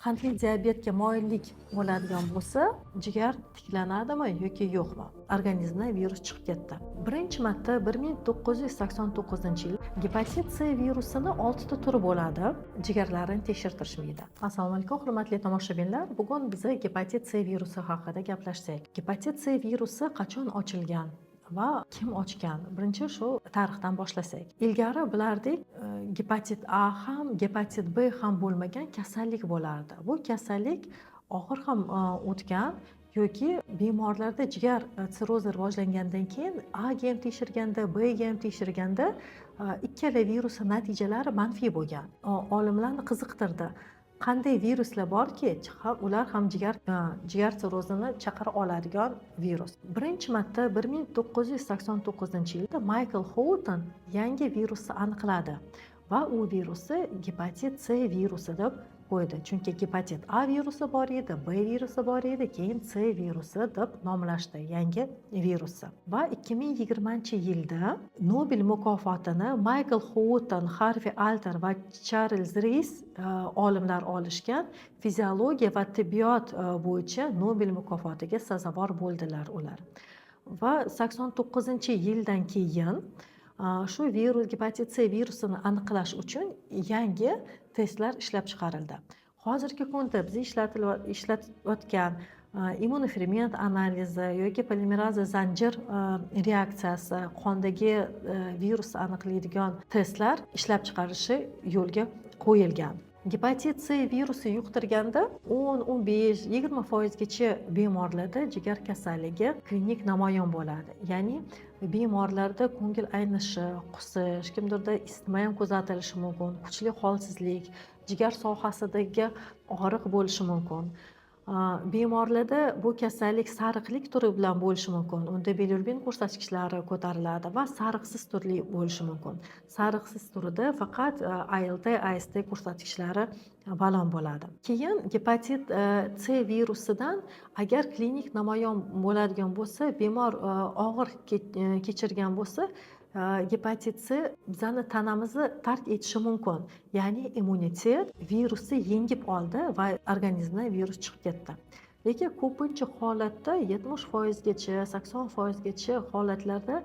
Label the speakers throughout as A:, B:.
A: qandli diabetga moyillik bo'ladigan bo'lsa, jigar tiklanadimi yoki yo'qmi? Organizmdan virus chiqib ketdi. Birinchi marta 1989-yil gepatit C virusini 6 ta turi bo'ladi. Jigarlarni tekshirtirishmaydi. Assalomu alaykum, hurmatli tomoshabinlar. Bugun biz gepatit C virusi haqida gaplashsak. Gepatit C virusi qachon ochilgan va kim ochgan? Birinchi shu tarixdan boshlasak. Ilgari bilardik, gepatit A ham, gepatit B ham bo'lmagan kasallik bo'lardi. Bu kasallik og'ir ham o'tgan yoki bemorlarda jigar sirrozi rivojlangandan keyin A ga ham tekshirganda, B ga ham tekshirganda ikkala virus natijalari manfiy bo'lgan. Olimlarni qiziqtirdi. Qanday viruslar borki, ular ham jigar sirrozini chaqira oladigan virus. Birinchi marta 1989-yilda Michael Houghton yangi virusni aniqladi va u virusni gepatit C virusi deb qo'ydi. Chunki gepatit A virusi bor edi, B virusi bor edi, keyin C virusi deb nomlashdi yangi virusni. Va 2020-yilda Nobel mukofotini Michael Houghton, Harvey Alter va Charles Rees olimlar olishgan. Fiziologiya va tibbiyot bo'yicha Nobel mukofotiga sazovor bo'ldilar ular. Va 89-yildan keyin shu virus, gepatit C virusini aniqlash uchun yangi testlar ishlab chiqarildi. Hozirgi kunda biz ishlatayotgan immunoferment analizi yoki polimeraza zanjir reaksiyasi, qondagi virusni aniqlaydigan testlar ishlab chiqarishi yo'lga qo'yilgan. Gepatit C virusi yuqtirganda 10-15-20% bemorlarda jigar kasalligi klinik namoyon bo'ladi. Ya'ni bemorlarda ko'ngil aynishi, qusish, kimdirda isitma ham kuzatilishi mumkin, kuchli holsizlik, jigar sohasidagi og'riq bo'lishi mumkin. Bemorlarda bu kasallik sariqlik turi bilan bo'lishi mumkin. Unda bilirubin ko'rsatkichlari ko'tariladi va sariqsiz turli bo'lishi mumkin. Sariqsiz turida faqat ALT, AST ko'rsatkichlari baland bo'ladi. Keyin gepatit C virusidan agar klinik namoyon bo'ladigan bo'lsa, bemor og'ir kechirgan bo'lsa, gepatit C bizani tanamizni tark etishi mumkin. Ya'ni immunitet virusni yengib oldi va organizmdan virus chiqib ketdi. Lekin ko'pincha holatda 70%gacha, 80%gacha holatlarda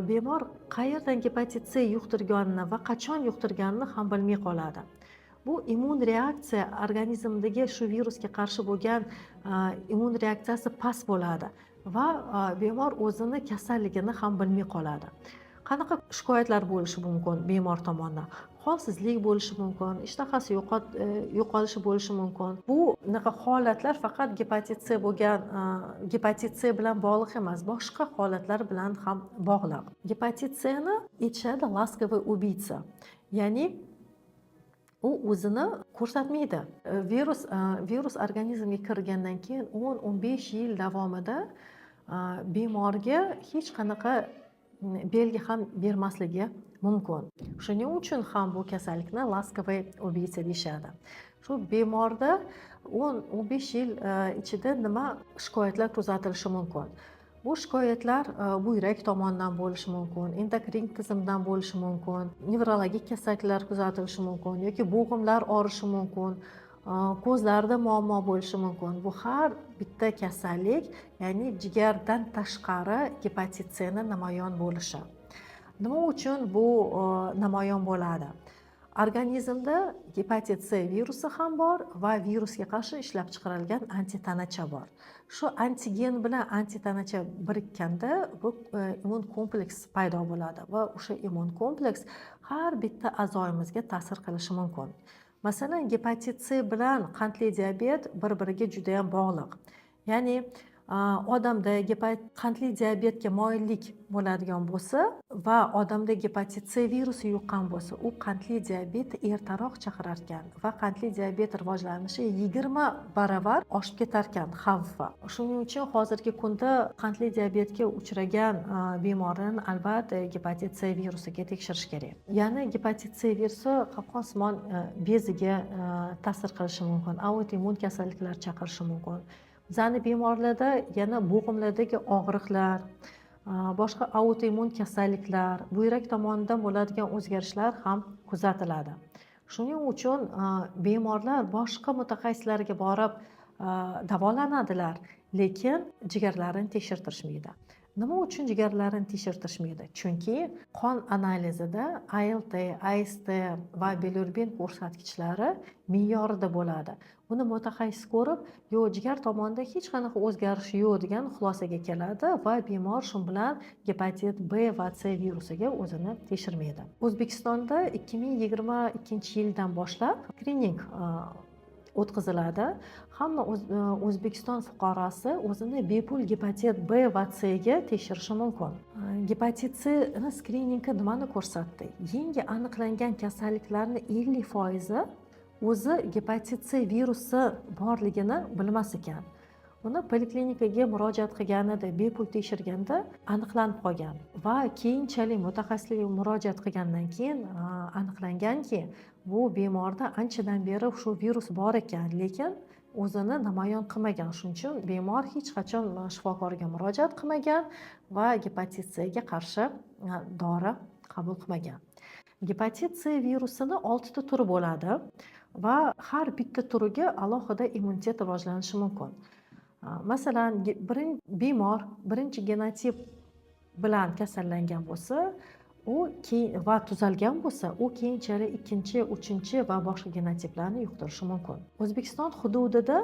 A: bemor qayerdan gepatit C yuqtirganini va qachon yuqtirganini ham bilmay qoladi. Bu immun reaksiya, organizmdagi shu virusga qarshi bo'lgan immun reaksiyasi past bo'ladi va bemor o'zini kasalligini ham bilmay qoladi. Qanaqa shikoyatlar bo'lishi mumkin bemor tomonidan? Holsizlik bo'lishi mumkin, ishtahasi yo'qolishi bo'lishi mumkin. Bu holatlar faqat gepatit C bo'lgan, gepatit C bilan bog'liq emas, boshqa holatlar bilan ham bog'liq. Gepatit C'ni aytishadi laskovoy ubiytsa. Ya'ni u o'zini ko'rsatmaydi. Virus organizmga kirgandan keyin 10-15 yil davomida bemorga hech qanaqa belgi ham bermasligi mumkin. Shuning uchun ham bu kasallikni laskovoy ubiytsa deyishadi. Shu bemorda 10-15 yil ichida nima shikoyatlar kuzatilishi mumkin? Bu shikoyatlar buyrak tomonidan bo'lishi mumkin, endokrin tizimdan bo'lishi mumkin, nevrologik kasalliklar kuzatilishi mumkin yoki bo'g'imlar og'rishi mumkin, ko'zlarda muammo bo'lishi mumkin. Bu har bitta kasallik, ya'ni jigardan tashqari gepatit C ni namoyon bo'lishi. Nima uchun bu namoyon bo'ladi? Organizmda gepatit C virusi ham bor va virusga qarshi ishlab chiqarilgan antitanacha bor. Shu antigen bilan antitanacha birikkanda bu immun kompleks paydo bo'ladi va o'sha immun kompleks har bitta a'zoyimizga ta'sir qilishi mumkin. Masalan, gepatit C bilan qandli diabet bir-biriga juda ham bog'liq. Ya'ni odamda qandli diabetga moyillik bo'ladigan bo'lsa va odamda gepatit C virusi yuqqan bo'lsa, u qandli diabetni ertaroq chaqirar ekan va qandli diabet rivojlanishi 20 baravar oshib ketar ekan xavfi. Shuning uchun hozirgi kunda qandli diabetga uchragan bemorni albatta gepatit C virusiga tekshirish kerak. Ya'ni gepatit C virusi qopqonsimon beziga ta'sir qilishi mumkin, autoimmun kasalliklar chaqirishi mumkin. Bizani bemorlarda yana bo'g'imlardagi og'riqlar, boshqa autoimmun kasalliklar, buyrak tomonidan bo'ladigan o'zgarishlar ham kuzatiladi. Shuning uchun bemorlar boshqa mutaxassislarga borib davolanadilar, lekin jigarlarini tekshirtirishmaydi. Nima uchun jigarlarini tekshirtirishmaydi? Chunki qon analizida ALT, AST va bilirubin ko'rsatkichlari me'yorida bo'ladi. Buni mutaxassis ko'rib, yo'q, jigar tomonida hech qanaqa o'zgarish yo'q degan xulosaga keladi va bemor shu bilan gepatit B va C virusiga o'zini tekshirmaydi. O'zbekistonda 2022-yildan boshlab skrining o'tkaziladi. Hamma O'zbekiston fuqarosi o'zini bepul gepatit B va C ga tekshirishi mumkin. Gepatit C skriningi nimani ko'rsatdi? Yangi aniqlangan kasalliklarning 50% o'zi gepatit C virusi borligini bilmas ekan. Uni poliklinikaga murojaat qilganida, bepul tekshirganda aniqlanib qolgan va keyinchalik mutaxassislarga murojaat qilgandan keyin aniqlanganki, bu bemorda anchadan beri shu virus bor ekan, lekin o'zini namoyon qilmagan. Shuning uchun bemor hech qachon shifokorga murojaat qilmagan va gepatit C ga qarshi dori qabul qilmagan. Gepatit C virusini 6 ta turi bo'ladi va har bitta turiga alohida immunitet rivojlanishi mumkin. Masalan, bemor birinchi genotip bilan kasallangan bo'lsa, va tuzalgan bo'lsa, u keyinchalik ikkinchi, uchinchi va boshqa genotiplarni yuqtirishi mumkin. O'zbekiston hududida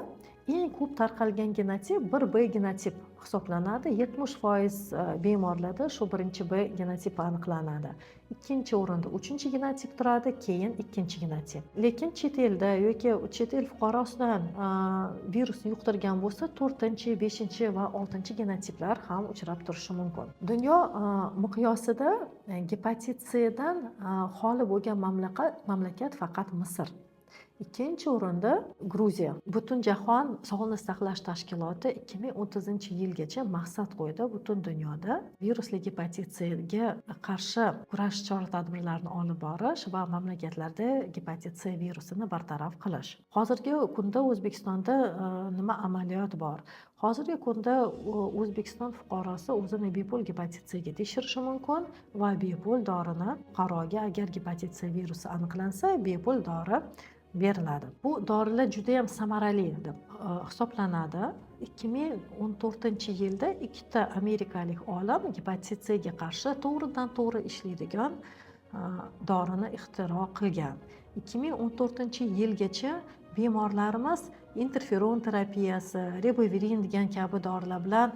A: eng ko'p tarqalgan genotip 1B genotip hisoblanadi. 70% bemorlarda shu birinchi B genotipi aniqlanadi. Ikkinchi o'rinda uchinchi genotip turadi, keyin ikkinchi genotip. Lekin chet elda yoki chet el fuqarosidan virusni yuqtirgan bo'lsa, 4-chi, 5-chi va 6-chi genotiplar ham uchrab turishi mumkin. Dunyo miqyosida gepatit C dan xoli bo'lgan mamlakat faqat Misr. Ikkinchi o'rinda Gruziya. Butunjahon Sog'liqni saqlash tashkiloti 2030-yilgacha maqsad qo'ydi butun dunyoda virusli gepatit C ga qarshi kurash chora-tadbirlarini olib borish va mamlakatlarda gepatit C virusini bartaraf qilish. Hozirgi kunda O'zbekistonda nima amaliyot bor? Hozirgi kunda O'zbekiston fuqarosi o'zini bepul gepatit C ga tekshirishi mumkin va bepul dorini fuqaroga agar gepatit C virusi aniqlansa, bepul dori beriladi. Bu dorilar juda ham samarali deb hisoblanadi. 2014-yilda ikkita amerikalik olim gepatit C ga qarshi to'g'ridan-to'g'ri ishlaydigan dorini ixtiro qilgan. 2014-yilgacha bemorlarimiz interferon terapiyasi, ribavirin degan kabi dorilar bilan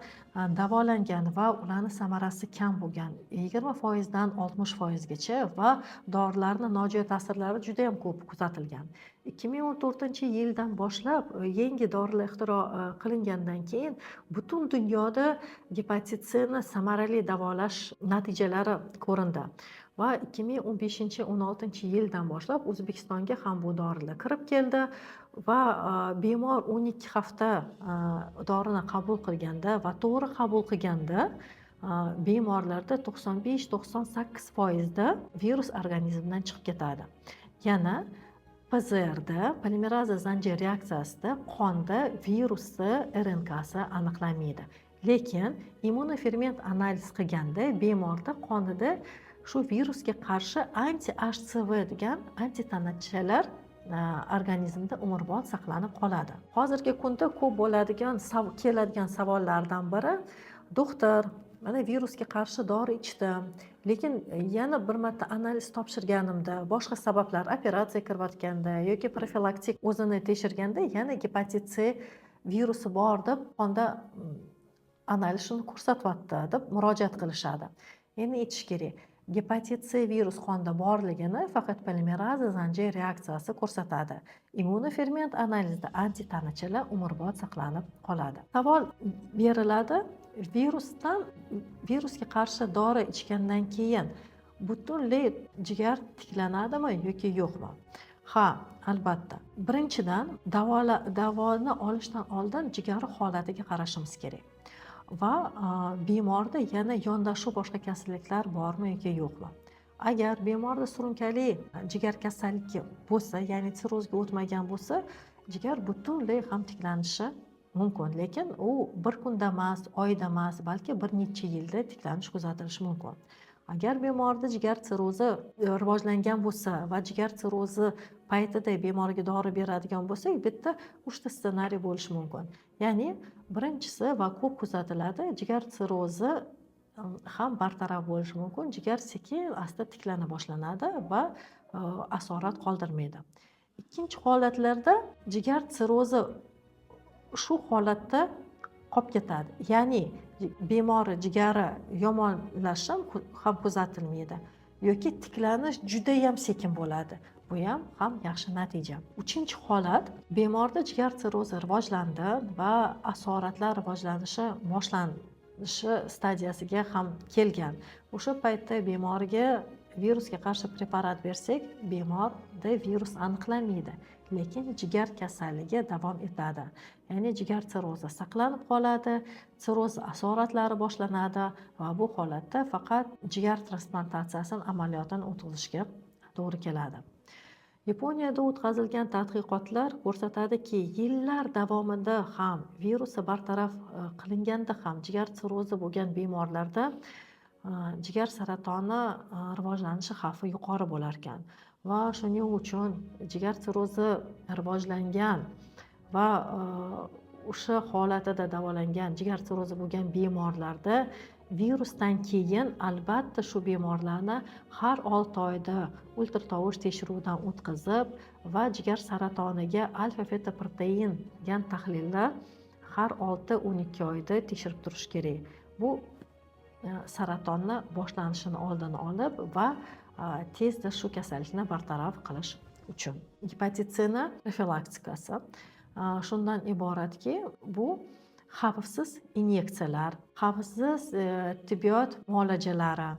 A: davolangan va ularning samarasi kam bo'lgan. 20% dan 60% gacha va dorilarning nojo'ya ta'sirlari juda ham ko'p kuzatilgan. 2014-yildan boshlab yangi dorilar ixtiro qilingandan keyin butun dunyoda gepatit C ni samarali davolash natijalari ko'rindi. Va 2015-16-yildan boshlab O'zbekistonga ham bu dorilar kirib keldi va bemor 12 hafta dorini qabul qilganda va to'g'ri qabul qilganda bemorlarda 95-98% da virus organizmdan chiqib ketadi. Yana PCRda, polimeraza zanjir reaksiyasida qonda virusni RNKsi aniqlanmaydi. Lekin immunoferment analiz qilganda bemorda qonida shu virusga qarshi anti-HCV degan antitanachalar organizmda umrbod saqlanib qoladi. Hozirgi kunda ko'p keladigan savollardan biri, doktor, mana virusga qarshi dori ichdim, lekin yana bir marta analiz topshirganimda boshqa sabablar, operatsiya kirayotganda yoki profilaktik o'zini tekshirganda yana gepatit C virusi bor deb qonda analiz shuni ko'rsatyapti deb murojaat qilishadi. Endi aytish kerak, gepatit C virus qonda borligini faqat polimeraza zanjir reaksiyasi ko'rsatadi. Immunoferment analizda antitanachalar umrbod saqlanib qoladi. Savol beriladi, virusga qarshi dori ichgandan keyin butunlay jigar tiklanadimi yoki yo'qmi? Ha, albatta. Birinchidan, davoni olishdan oldin jigar holatiga qarashimiz kerak. Va bemorda yana yondashuv boshqa kasalliklar bormi yoki yo'qmi? Agar bemorda surunkali jigar kasalligi bo'lsa, ya'ni sirrozga o'tmagan bo'lsa, jigar butunlay ham tiklanishi mumkin, lekin u bir kunda emas, oyda emas, balki bir necha yilda tiklanish kuzatilishi mumkin. Agar bemorda jigar sirrozi rivojlangan bo'lsa va jigar sirrozi paytida bemorga dori beradigan bo'lsak, bitta 3 ta ssenariy bo'lishi mumkin. Ya'ni birinchisi va ko'p kuzatiladi, jigar sirrozi ham bartaraf bo'lishi mumkin. Jigar sekin asta tiklana boshlanadi va asorat qoldirmaydi. Ikkinchi holatlarda jigar sirrozi shu holatda qolib ketadi. Ya'ni bemorni jigari yomonlashishi ham kuzatilmaydi yoki tiklanish juda ham sekin bo'ladi. Bu ham yaxshi natija. Uchinchi holat, bemorda jigar sirrozi rivojlandi va asoratlar rivojlanishi boshlanishi stadiyasiga ham kelgan. O'sha paytda bemorga virusga qarshi preparat bersak, bemorda virus aniqlanmaydi, lekin jigar kasalligi davom etadi. Ya'ni jigar sirrozi saqlanib qoladi, sirroz asoratlari boshlanadi va bu holatda faqat jigar transplantatsiyasi amaliyotini o'tkazishga to'g'ri keladi. Yaponiyada o'tkazilgan tadqiqotlar ko'rsatadiki, yillar davomida ham virusi bartaraf qilinganda ham jigar sirrozi bo'lgan bemorlarda jigar saratoni rivojlanishi xavfi yuqori bo'lar ekan. Va shuning uchun jigar sirrozi rivojlangan va o'sha holatida davolangan jigar sirrozi bo'lgan bemorlarda virusdan keyin albatta shu bemorlarni har 6 oyda ultratovush tekshiruvdan o'tkazib va jigar saratoniga alfa-fetoprotein degan tahlillar har 6-12 oyda tekshirib turish kerak. Bu saratonni boshlanishini oldini olib va tezda shu kasallikni bartaraf qilish uchun. Gepatit Cni profilaktikasi shundan iboratki, bu xavfsiz inyeksiyalar, xavfsiz tibbiyot muolajalari.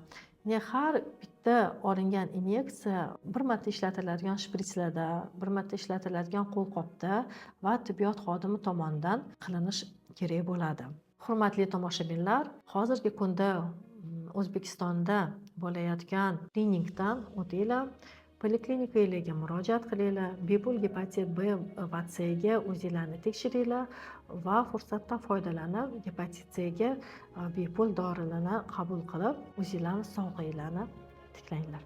A: Har bitta olingan inyeksiya bir marta ishlatiladigan shpritslarda, bir marta ishlatiladigan qo'lqopda va tibbiyot xodimi tomonidan qilinish kerak bo'ladi. Hurmatli tomoshabinlar, hozirgi kunda O'zbekistonda bo'layotgan klinikdan o'tinglar, poliklinikalarga murojaat qilinglar, bepul gepatit B va C ga o'zinglarni tekshiringlar va fursatdan foydalanib gepatit C ga bepul dorilarni qabul qilib, o'zinglarni sog'lig'inglarni tiklanglar.